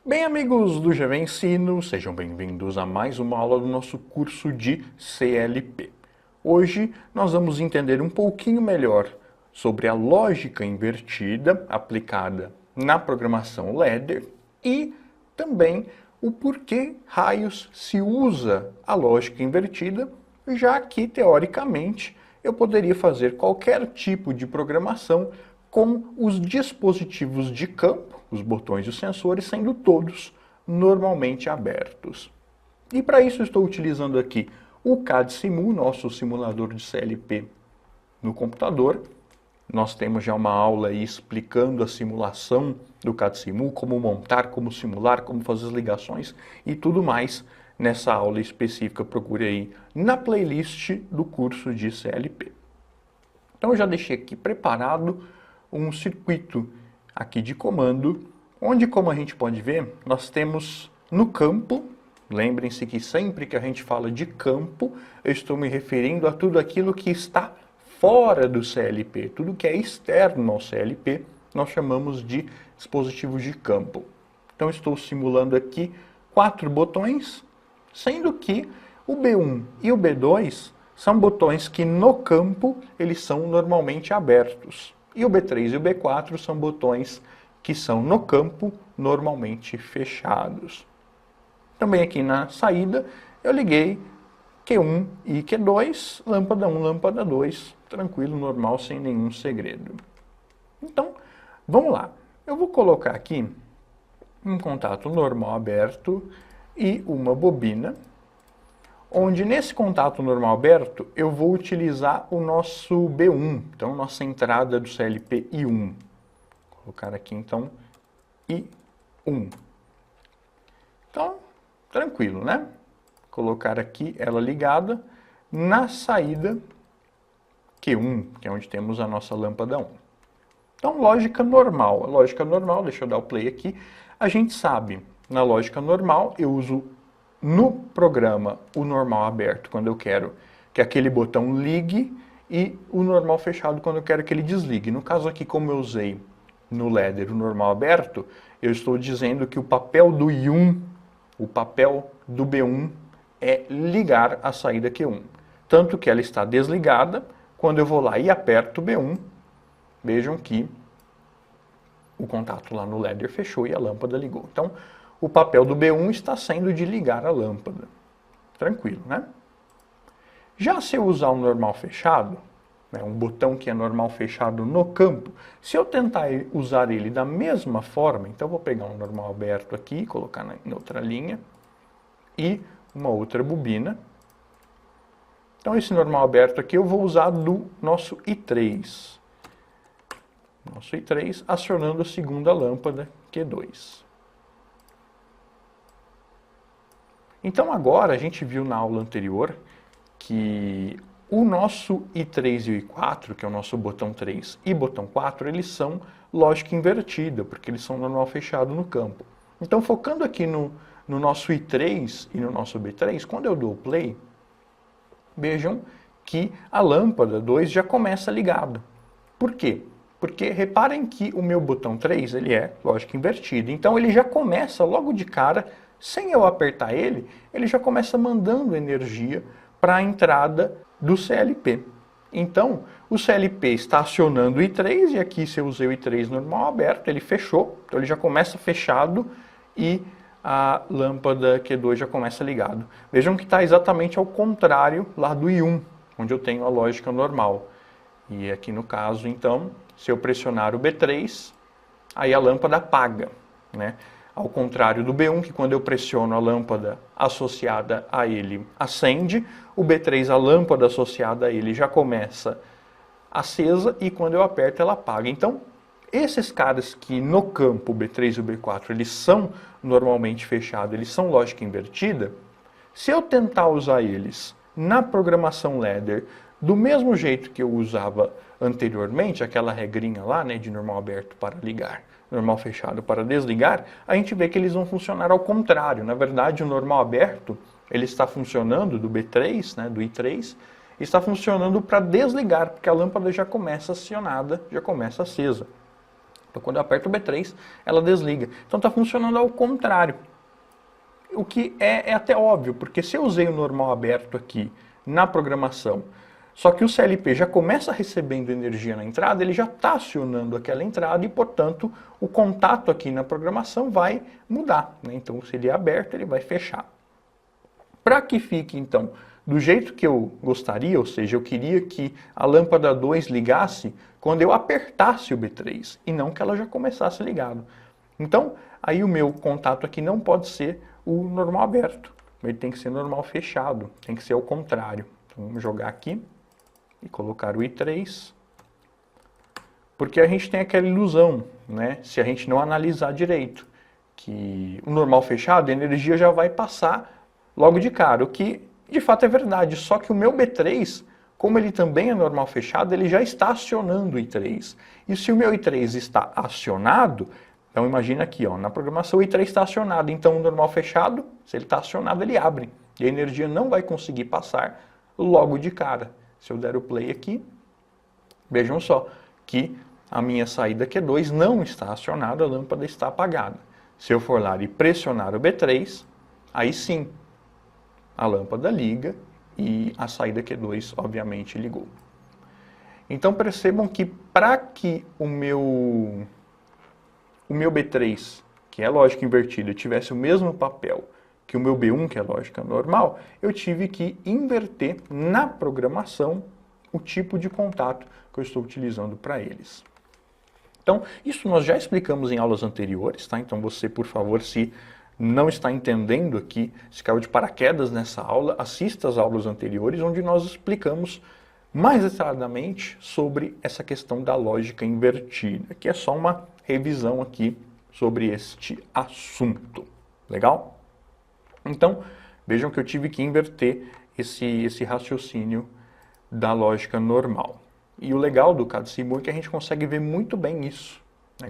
Bem, amigos do GV Ensino, sejam bem-vindos a mais uma aula do nosso curso de CLP. Hoje nós vamos entender um pouquinho melhor sobre a lógica invertida aplicada na programação ladder e também o porquê raios se usa a lógica invertida, já que, teoricamente, eu poderia fazer qualquer tipo de programação com os dispositivos de campo, os botões e os sensores, sendo todos normalmente abertos. E para isso estou utilizando aqui o CAD-Simu, nosso simulador de CLP no computador. Nós temos já uma aula aí explicando a simulação do CAD-Simu, como montar, como simular, como fazer as ligações e tudo mais nessa aula específica. Procure aí na playlist do curso de CLP. Então eu já deixei aqui preparado um circuito aqui de comando, onde, como a gente pode ver, nós temos no campo, lembrem-se que sempre que a gente fala de campo, eu estou me referindo a tudo aquilo que está fora do CLP, tudo que é externo ao CLP, nós chamamos de dispositivos de campo. Então estou simulando aqui 4 botões, sendo que o B1 e o B2 são botões que no campo eles são normalmente abertos. E o B3 e o B4 são botões que são no campo normalmente fechados. Também aqui na saída eu liguei Q1 e Q2, lâmpada 1, lâmpada 2, tranquilo, normal, sem nenhum segredo. Então, vamos lá. Eu vou colocar aqui um contato normal aberto e uma bobina, onde nesse contato normal aberto eu vou utilizar o nosso B1, então nossa entrada do CLP I1. Vou colocar aqui então I1. Então, tranquilo, né? Colocar aqui ela ligada na saída Q1, que é onde temos a nossa lâmpada 1. Então, lógica normal. A lógica normal, deixa eu dar o play aqui. A gente sabe, na lógica normal, eu uso no programa o normal aberto quando eu quero que aquele botão ligue e o normal fechado quando eu quero que ele desligue. No caso aqui, como eu usei no ladder o normal aberto, eu estou dizendo que o papel do I1, o papel do B1 é ligar a saída Q1. Tanto que ela está desligada, quando eu vou lá e aperto o B1, vejam que o contato lá no ladder fechou e a lâmpada ligou. Então, o papel do B1 está sendo de ligar a lâmpada. Tranquilo, né? Já se eu usar um normal fechado, né, um botão que é normal fechado no campo, se eu tentar usar ele da mesma forma, então eu vou pegar um normal aberto aqui, colocar em outra linha, e uma outra bobina. Então esse normal aberto aqui eu vou usar do nosso I3. Nosso I3 acionando a segunda lâmpada Q2. Então agora a gente viu na aula anterior que o nosso I3 e o I4, que é o nosso botão 3 e botão 4, eles são lógica invertida, porque eles são normal fechado no campo. Então focando aqui no nosso I3 e no nosso B3, quando eu dou o play, vejam que a lâmpada 2 já começa ligada. Por quê? Porque reparem que o meu botão 3 ele é lógica invertida, então ele já começa logo de cara, sem eu apertar ele já começa mandando energia para a entrada do CLP. Então, o CLP está acionando o I3, e aqui se eu usei o I3 normal aberto, ele fechou, então ele já começa fechado e a lâmpada Q2 já começa ligado. Vejam que está exatamente ao contrário lá do I1, onde eu tenho a lógica normal. E aqui no caso, então, se eu pressionar o B3, aí a lâmpada apaga, né? Ao contrário do B1, que quando eu pressiono a lâmpada associada a ele acende, o B3, a lâmpada associada a ele já começa acesa e quando eu aperto ela apaga. Então, esses caras que no campo, o B3 e o B4, eles são normalmente fechados, eles são lógica invertida, se eu tentar usar eles na programação ladder do mesmo jeito que eu usava anteriormente, aquela regrinha lá, né, de normal aberto para ligar, normal fechado para desligar, a gente vê que eles vão funcionar ao contrário. Na verdade, o normal aberto, ele está funcionando do B3, né, do I3, está funcionando para desligar, porque a lâmpada já começa acionada, já começa acesa. Então, quando eu aperto o B3, ela desliga. Então, está funcionando ao contrário. O que é até óbvio, porque se eu usei o normal aberto aqui na programação, só que o CLP já começa recebendo energia na entrada, ele já está acionando aquela entrada e, portanto, o contato aqui na programação vai mudar, né? Então, se ele é aberto, ele vai fechar. Para que fique, então, do jeito que eu gostaria, ou seja, eu queria que a lâmpada 2 ligasse quando eu apertasse o B3 e não que ela já começasse ligado. Então, aí o meu contato aqui não pode ser o normal aberto, ele tem que ser normal fechado, tem que ser ao contrário. Então, vamos jogar aqui e colocar o I3, porque a gente tem aquela ilusão, né, se a gente não analisar direito, que o normal fechado, a energia já vai passar logo de cara, o que de fato é verdade, só que o meu B3, como ele também é normal fechado, ele já está acionando o I3. E se o meu I3 está acionado, então imagina aqui, ó, na programação o I3 está acionado, então o normal fechado, se ele está acionado, ele abre. E a energia não vai conseguir passar logo de cara. Se eu der o play aqui, vejam só que a minha saída Q2 não está acionada, a lâmpada está apagada. Se eu for lá e pressionar o B3, aí sim, a lâmpada liga e a saída Q2 obviamente ligou. Então percebam que para que o meu B3, que é lógica invertida, tivesse o mesmo papel que o meu B1, que é lógica normal, eu tive que inverter na programação o tipo de contato que eu estou utilizando para eles. Então, isso nós já explicamos em aulas anteriores, tá? Então você, por favor, se não está entendendo aqui, se caiu de paraquedas nessa aula, assista às aulas anteriores, onde nós explicamos mais detalhadamente sobre essa questão da lógica invertida, que é só uma revisão aqui sobre este assunto. Legal? Então, vejam que eu tive que inverter esse raciocínio da lógica normal. E o legal do CAD-SIMU é que a gente consegue ver muito bem isso.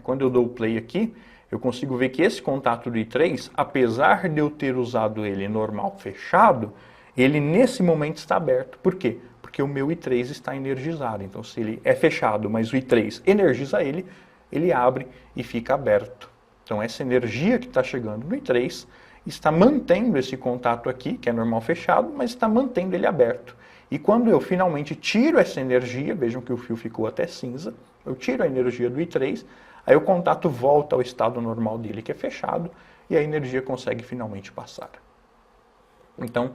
Quando eu dou o play aqui, eu consigo ver que esse contato do I3, apesar de eu ter usado ele normal fechado, ele nesse momento está aberto. Por quê? Porque o meu I3 está energizado. Então, se ele é fechado, mas o I3 energiza ele, ele abre e fica aberto. Então, essa energia que está chegando no I3 está mantendo esse contato aqui, que é normal fechado, mas está mantendo ele aberto. E quando eu finalmente tiro essa energia, vejam que o fio ficou até cinza, eu tiro a energia do I3, aí o contato volta ao estado normal dele, que é fechado, e a energia consegue finalmente passar. Então,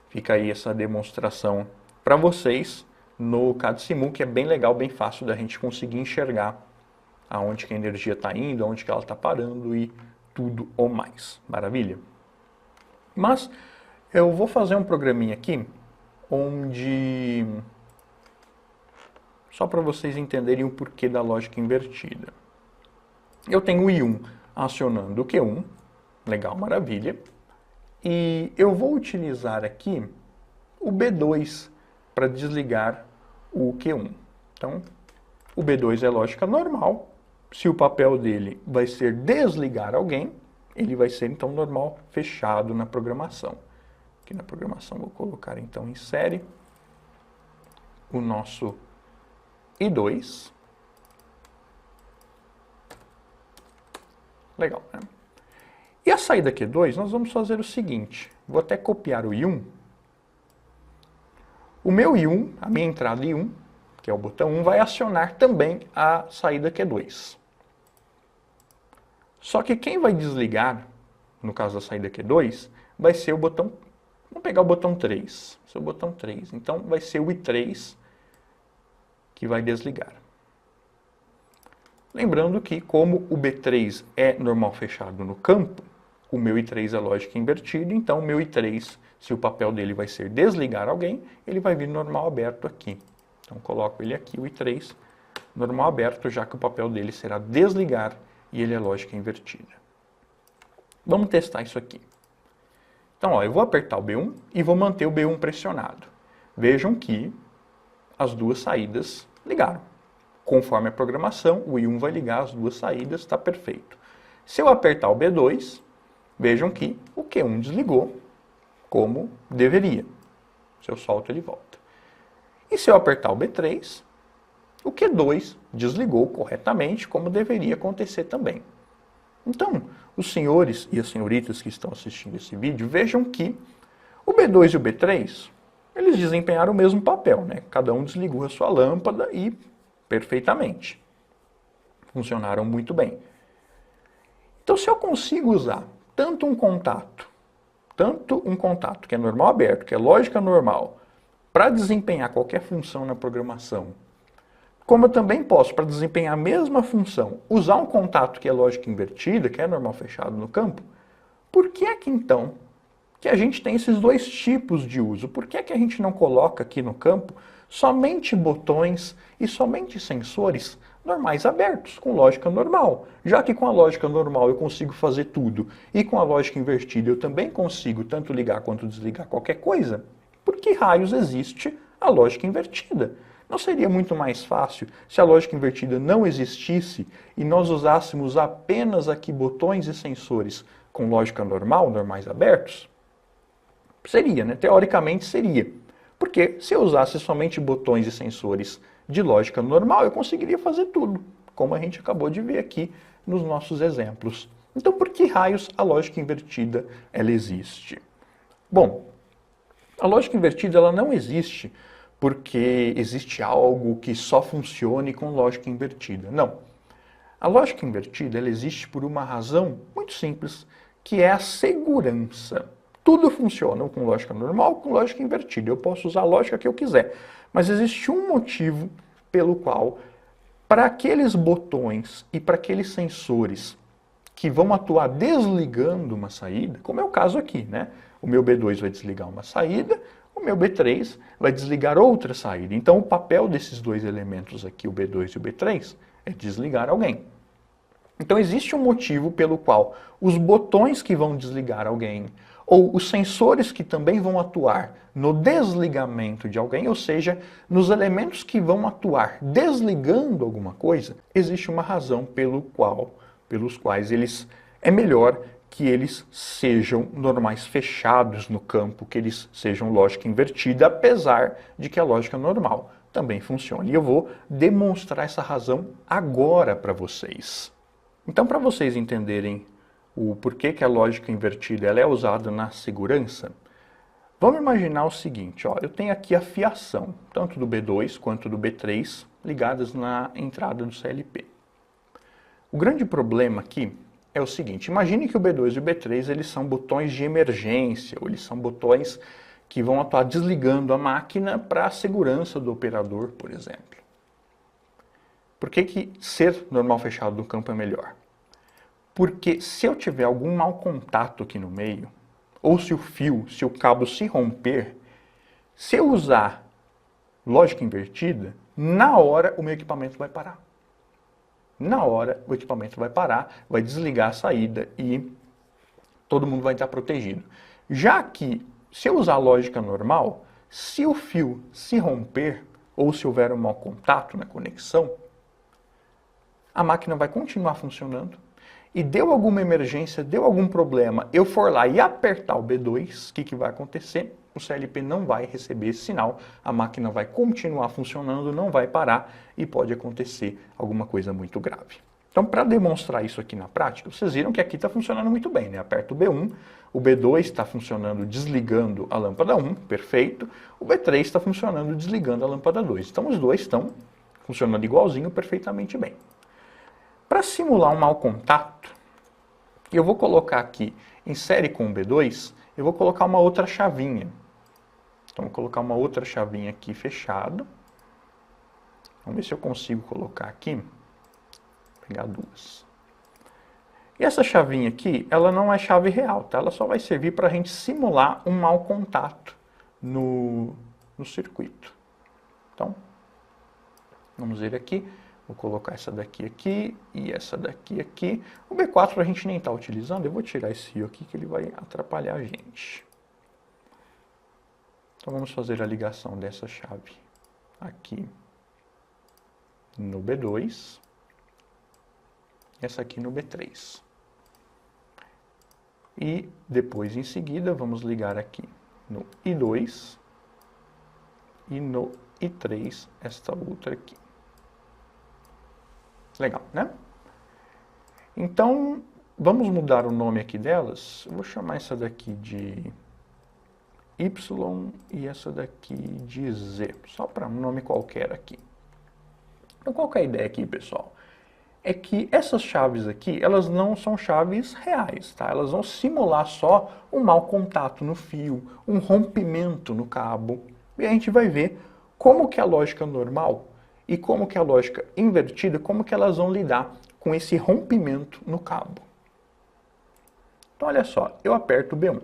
fica aí essa demonstração para vocês no CAD-SIMU, que é bem legal, bem fácil da gente conseguir enxergar aonde que a energia está indo, aonde que ela está parando e tudo ou mais. Maravilha? Mas eu vou fazer um programinha aqui, onde, só para vocês entenderem o porquê da lógica invertida. Eu tenho o I1 acionando o Q1, legal, maravilha, e eu vou utilizar aqui o B2 para desligar o Q1. Então, o B2 é lógica normal, se o papel dele vai ser desligar alguém, ele vai ser então normal fechado na programação. Aqui na programação vou colocar então em série o nosso I2. Legal, né? E a saída Q2, nós vamos fazer o seguinte, vou até copiar o I1. O meu I1, a minha entrada I1, que é o botão 1, vai acionar também a saída Q2. Só que quem vai desligar, no caso da saída Q2, vai ser o botão, vamos pegar o botão 3, seu botão 3. Então vai ser o I3 que vai desligar. Lembrando que como o B3 é normal fechado no campo, o meu I3 é lógica invertida, então o meu I3, se o papel dele vai ser desligar alguém, ele vai vir normal aberto aqui. Então coloco ele aqui, o I3, normal aberto, já que o papel dele será desligar e ele é lógica invertida. Vamos testar isso aqui. Então, ó, eu vou apertar o B1 e vou manter o B1 pressionado. Vejam que as duas saídas ligaram. Conforme a programação, o I1 vai ligar as duas saídas, está perfeito. Se eu apertar o B2, vejam que o Q1 desligou como deveria. Se eu solto, ele volta. E se eu apertar o B3, O Q2 desligou corretamente, como deveria acontecer também. Então, os senhores e as senhoritas que estão assistindo esse vídeo, vejam que o B2 e o B3, eles desempenharam o mesmo papel, né? Cada um desligou a sua lâmpada e perfeitamente. Funcionaram muito bem. Então, se eu consigo usar tanto um contato que é normal aberto, que é lógica normal, para desempenhar qualquer função na programação, como eu também posso, para desempenhar a mesma função, usar um contato que é lógica invertida, que é normal fechado no campo, por que é que então que a gente tem esses dois tipos de uso? Por que é que a gente não coloca aqui no campo somente botões e somente sensores normais abertos, com lógica normal? Já que com a lógica normal eu consigo fazer tudo e com a lógica invertida eu também consigo tanto ligar quanto desligar qualquer coisa, por que raios existe a lógica invertida? Não seria muito mais fácil se a lógica invertida não existisse e nós usássemos apenas aqui botões e sensores com lógica normal, normais abertos? Seria, né? Teoricamente seria. Porque se eu usasse somente botões e sensores de lógica normal, eu conseguiria fazer tudo, como a gente acabou de ver aqui nos nossos exemplos. Então, por que raios a lógica invertida ela existe? Bom, a lógica invertida ela não existe porque existe algo que só funcione com lógica invertida. Não. A lógica invertida ela existe por uma razão muito simples, que é a segurança. Tudo funciona com lógica normal, com lógica invertida. Eu posso usar a lógica que eu quiser. Mas existe um motivo pelo qual, para aqueles botões e para aqueles sensores que vão atuar desligando uma saída, como é o caso aqui, né? O meu B2 vai desligar uma saída, o meu B3 vai desligar outra saída. Então o papel desses dois elementos aqui, o B2 e o B3, é desligar alguém. Então existe um motivo pelo qual os botões que vão desligar alguém, ou os sensores que também vão atuar no desligamento de alguém, ou seja, nos elementos que vão atuar desligando alguma coisa, existe uma razão pelos quais é melhor que eles sejam normais fechados no campo, que eles sejam lógica invertida, apesar de que a lógica normal também funcione. E eu vou demonstrar essa razão agora para vocês. Então, para vocês entenderem o porquê que a lógica invertida ela é usada na segurança, vamos imaginar o seguinte, ó, eu tenho aqui a fiação, tanto do B2 quanto do B3, ligadas na entrada do CLP. O grande problema aqui é o seguinte, imagine que o B2 e o B3 eles são botões de emergência, ou eles são botões que vão atuar desligando a máquina para a segurança do operador, por exemplo. Por que ser normal fechado no campo é melhor? Porque se eu tiver algum mau contato aqui no meio, ou se o cabo se romper, se eu usar lógica invertida, na hora o meu equipamento vai parar. Na hora o equipamento vai parar, vai desligar a saída e todo mundo vai estar protegido. Já que, se eu usar a lógica normal, se o fio se romper, ou se houver um mau contato na conexão, a máquina vai continuar funcionando, e deu alguma emergência, deu algum problema, eu for lá e apertar o B2, o que vai acontecer? O CLP não vai receber esse sinal, a máquina vai continuar funcionando, não vai parar e pode acontecer alguma coisa muito grave. Então, para demonstrar isso aqui na prática, vocês viram que aqui está funcionando muito bem, né? Aperto o B1, o B2 está funcionando desligando a lâmpada 1, perfeito, o B3 está funcionando desligando a lâmpada 2. Então, os dois estão funcionando igualzinho, perfeitamente bem. Para simular um mau contato, eu vou colocar aqui, em série com o B2, eu vou colocar uma outra chavinha. Então, vou colocar uma outra chavinha aqui fechado. Vamos ver se eu consigo colocar aqui. Vou pegar duas. E essa chavinha aqui, ela não é chave real, tá? Ela só vai servir para a gente simular um mau contato no circuito. Então, vamos ver aqui. Vou colocar essa daqui aqui e essa daqui aqui. O B4 a gente nem está utilizando, eu vou tirar esse fio aqui que ele vai atrapalhar a gente. Então vamos fazer a ligação dessa chave aqui no B2 e essa aqui no B3. E depois em seguida vamos ligar aqui no I2 e no I3 esta outra aqui. Legal, né? Então, vamos mudar o nome aqui delas. Eu vou chamar essa daqui de Y e essa daqui de Z, só para um nome qualquer aqui. Então, qual que é a ideia aqui, pessoal? É que essas chaves aqui, elas não são chaves reais, tá? Elas vão simular só um mau contato no fio, um rompimento no cabo. E a gente vai ver como que a lógica normal e como que a lógica invertida, como que elas vão lidar com esse rompimento no cabo. Então, olha só, eu aperto o B1,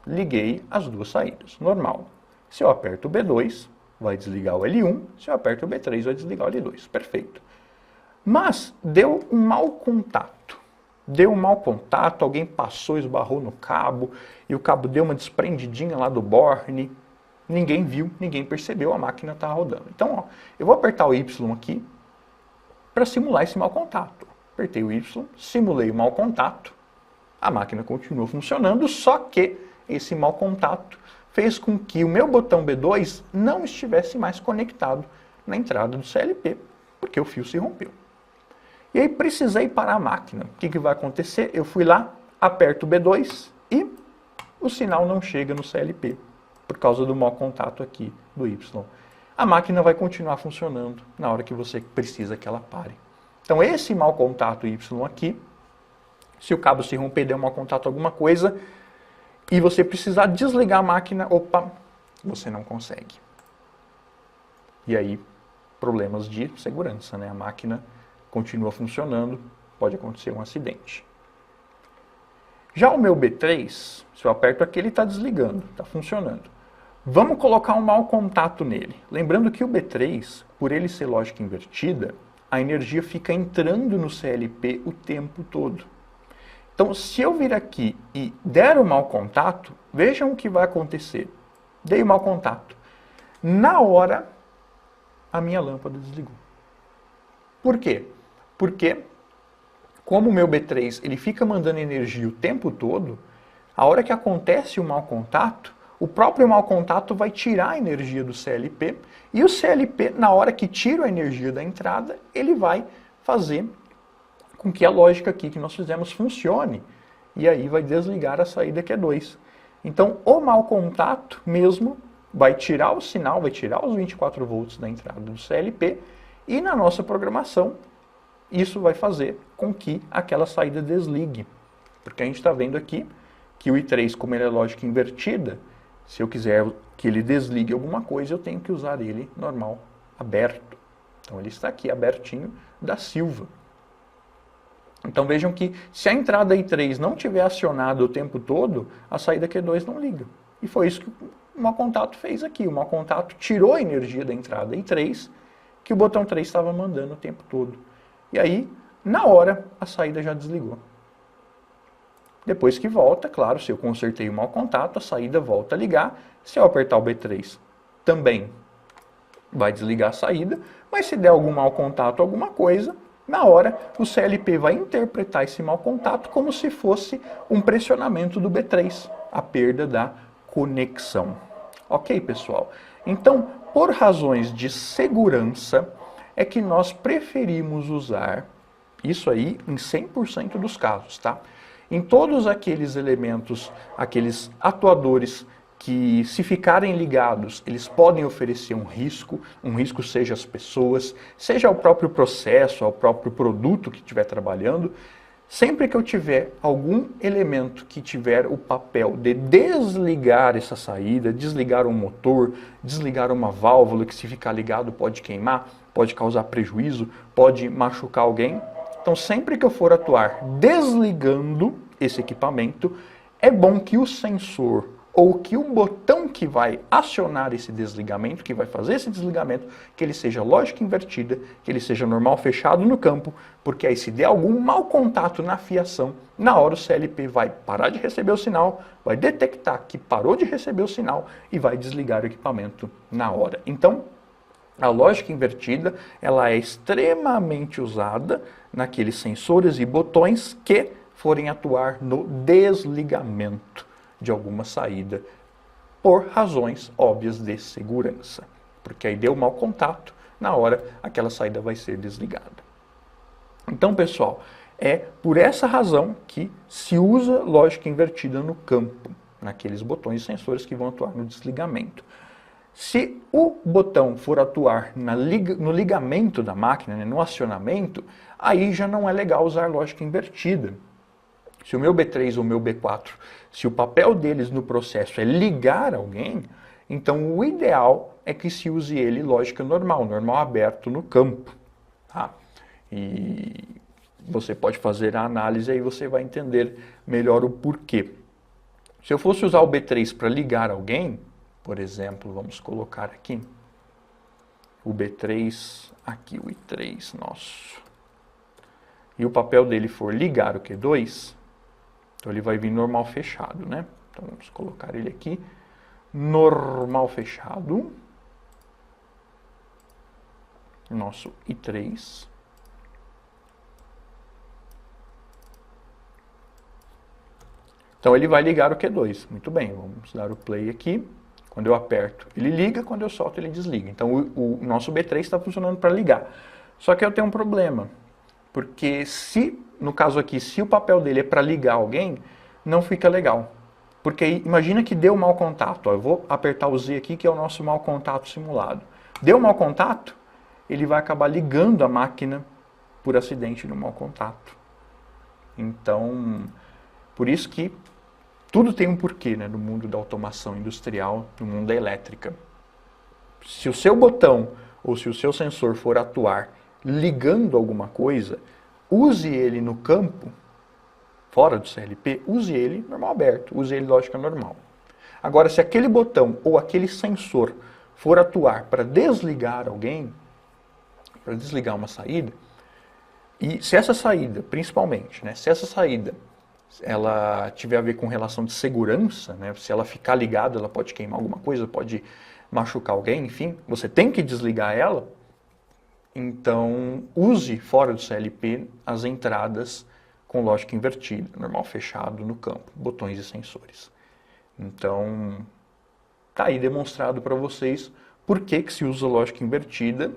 liguei as duas saídas, normal. Se eu aperto o B2, vai desligar o L1, se eu aperto o B3, vai desligar o L2, perfeito. Mas deu um mau contato. Deu um mau contato, alguém passou, esbarrou no cabo, e o cabo deu uma desprendidinha lá do borne. Ninguém viu, ninguém percebeu, a máquina está rodando. Então, ó, eu vou apertar o Y aqui para simular esse mau contato. Apertei o Y, simulei o mau contato, a máquina continuou funcionando, só que esse mau contato fez com que o meu botão B2 não estivesse mais conectado na entrada do CLP, porque o fio se rompeu. E aí precisei parar a máquina. O que vai acontecer? Eu fui lá, aperto o B2 e o sinal não chega no CLP, por causa do mau contato aqui do Y. A máquina vai continuar funcionando na hora que você precisa que ela pare. Então esse mau contato Y aqui, se o cabo se romper, der um mau contato alguma coisa, e você precisar desligar a máquina, opa, você não consegue. E aí, problemas de segurança, né? A máquina continua funcionando, pode acontecer um acidente. Já o meu B3, se eu aperto aqui, ele está desligando, está funcionando. Vamos colocar um mau contato nele. Lembrando que o B3, por ele ser lógica invertida, a energia fica entrando no CLP o tempo todo. Então, se eu vir aqui e der o mau contato, vejam o que vai acontecer. Dei o mau contato. Na hora, a minha lâmpada desligou. Por quê? Porque, como o meu B3 ele fica mandando energia o tempo todo, a hora que acontece o mau contato, o próprio mau contato vai tirar a energia do CLP, e o CLP, na hora que tira a energia da entrada, ele vai fazer com que a lógica aqui que nós fizemos funcione, e aí vai desligar a saída Q2. Então, o mau contato mesmo vai tirar o sinal, vai tirar os 24 volts da entrada do CLP, e na nossa programação, isso vai fazer com que aquela saída desligue. Porque a gente está vendo aqui que o I3, como ele é lógica invertida, se eu quiser que ele desligue alguma coisa, eu tenho que usar ele normal, aberto. Então ele está aqui abertinho da Silva. Então vejam que se a entrada I3 não tiver acionada o tempo todo, a saída Q2 não liga. E foi isso que o mau contato fez aqui. O mau contato tirou a energia da entrada I3, que o botão 3 estava mandando o tempo todo. E aí, na hora, a saída já desligou. Depois que volta, claro, se eu consertei o mau contato, a saída volta a ligar. Se eu apertar o B3, também vai desligar a saída. Mas se der algum mau contato, alguma coisa, na hora o CLP vai interpretar esse mau contato como se fosse um pressionamento do B3, a perda da conexão. Ok, pessoal? Então, por razões de segurança, é que nós preferimos usar isso aí em 100% dos casos, tá? Em todos aqueles elementos, aqueles atuadores que, se ficarem ligados, eles podem oferecer um risco seja as pessoas, seja ao próprio processo, ao próprio produto que estiver trabalhando. Sempre que eu tiver algum elemento que tiver o papel de desligar essa saída, desligar um motor, desligar uma válvula que, se ficar ligado, pode queimar, pode causar prejuízo, pode machucar alguém. Então, sempre que eu for atuar desligando esse equipamento, é bom que o sensor ou que o botão que vai acionar esse desligamento, que vai fazer esse desligamento, que ele seja lógica invertida, que ele seja normal fechado no campo, porque aí se der algum mau contato na fiação, na hora o CLP vai parar de receber o sinal, vai detectar que parou de receber o sinal e vai desligar o equipamento na hora. Então, a lógica invertida, ela é extremamente usada naqueles sensores e botões que forem atuar no desligamento de alguma saída, por razões óbvias de segurança. Porque aí deu mau contato, na hora aquela saída vai ser desligada. Então, pessoal, é por essa razão que se usa lógica invertida no campo, naqueles botões e sensores que vão atuar no desligamento. Se o botão for atuar no ligamento da máquina, né, no acionamento, aí já não é legal usar lógica invertida. Se o meu B3 ou o meu B4, se o papel deles no processo é ligar alguém, então o ideal é que se use ele lógica normal, normal aberto no campo. Tá? E você pode fazer a análise e você vai entender melhor o porquê. Se eu fosse usar o B3 para ligar alguém, por exemplo, vamos colocar aqui o B3, aqui o I3 nosso, e o papel dele for ligar o Q2, então ele vai vir normal fechado, né? Então vamos colocar ele aqui, normal fechado, nosso I3. Então ele vai ligar o Q2. Muito bem, vamos dar o play aqui. Quando eu aperto, ele liga, quando eu solto, ele desliga. Então o nosso B3 está funcionando para ligar. Só que eu tenho um problema, porque se, no caso aqui, se o papel dele é para ligar alguém, não fica legal. Porque imagina que deu mau contato. Ó, eu vou apertar o Z aqui, que é o nosso mau contato simulado. Deu mau contato, ele vai acabar ligando a máquina por acidente no mau contato. Então, por isso que tudo tem um porquê, né, no mundo da automação industrial, no mundo da elétrica. Se o seu botão ou se o seu sensor for atuar ligando alguma coisa, use ele no campo, fora do CLP, use ele normal aberto, use ele lógica normal. Agora, se aquele botão ou aquele sensor for atuar para desligar alguém, para desligar uma saída, e se essa saída, principalmente, né, se essa saída ela tiver a ver com relação de segurança, né? Se ela ficar ligada, ela pode queimar alguma coisa, pode machucar alguém, enfim, você tem que desligar ela, então use fora do CLP as entradas com lógica invertida, normal fechado no campo, botões e sensores. Então, tá aí demonstrado para vocês por que se usa lógica invertida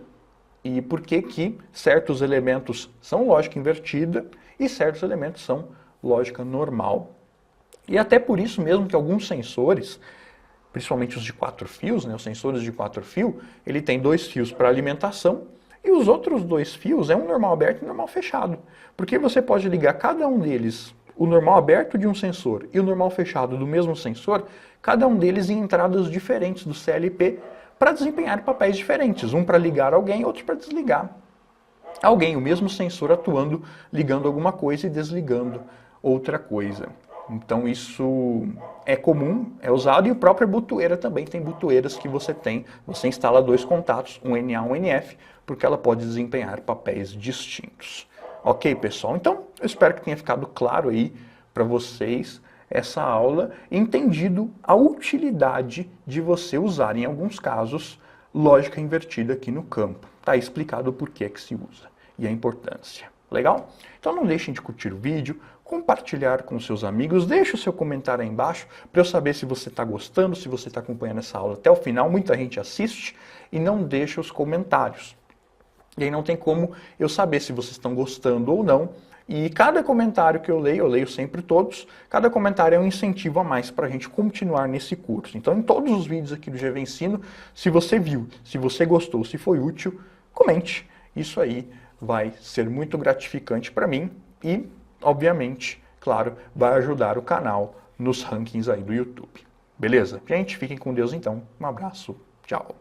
e por que certos elementos são lógica invertida e certos elementos são lógica normal. E até por isso mesmo que alguns sensores, principalmente os de 4 fios, né, os sensores de 4 fios, ele tem 2 fios para alimentação e os outros 2 fios é um normal aberto e um normal fechado. Porque você pode ligar cada um deles, o normal aberto de um sensor e o normal fechado do mesmo sensor, cada um deles em entradas diferentes do CLP para desempenhar papéis diferentes, um para ligar alguém, outro para desligar alguém, o mesmo sensor atuando, ligando alguma coisa e desligando outra coisa. Então isso é comum, é usado, e a própria botoeira também tem botoeiras que você instala 2 contatos, um NA e um NF, porque ela pode desempenhar papéis distintos. Ok, pessoal? Então eu espero que tenha ficado claro aí para vocês essa aula, entendido a utilidade de você usar em alguns casos lógica invertida aqui no campo. Está explicado o porquê que se usa e a importância. Legal? Então não deixem de curtir o vídeo, compartilhar com seus amigos, deixe o seu comentário aí embaixo para eu saber se você está gostando, se você está acompanhando essa aula até o final. Muita gente assiste e não deixa os comentários. E aí não tem como eu saber se vocês estão gostando ou não. E cada comentário que eu leio sempre todos, cada comentário é um incentivo a mais para a gente continuar nesse curso. Então em todos os vídeos aqui do GV Ensino, se você viu, se você gostou, se foi útil, comente. Isso aí vai ser muito gratificante para mim e, obviamente, claro, vai ajudar o canal nos rankings aí do YouTube. Beleza? Gente, fiquem com Deus então. Um abraço. Tchau.